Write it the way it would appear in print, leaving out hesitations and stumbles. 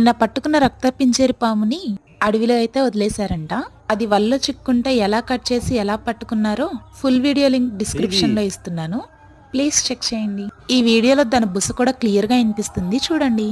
నిన్న పట్టుకున్న రక్తపింజేరి పాముని అడవిలో అయితే వదిలేశారంట. అది వల్ల చిక్కుంటే ఎలా కట్ చేసి ఎలా పట్టుకున్నారో ఫుల్ వీడియో లింక్ డిస్క్రిప్షన్ లో ఇస్తున్నాను. ప్లీజ్ చెక్ చేయండి. ఈ వీడియోలో దాని బుస కూడా క్లియర్ గా వినిపిస్తుంది, చూడండి.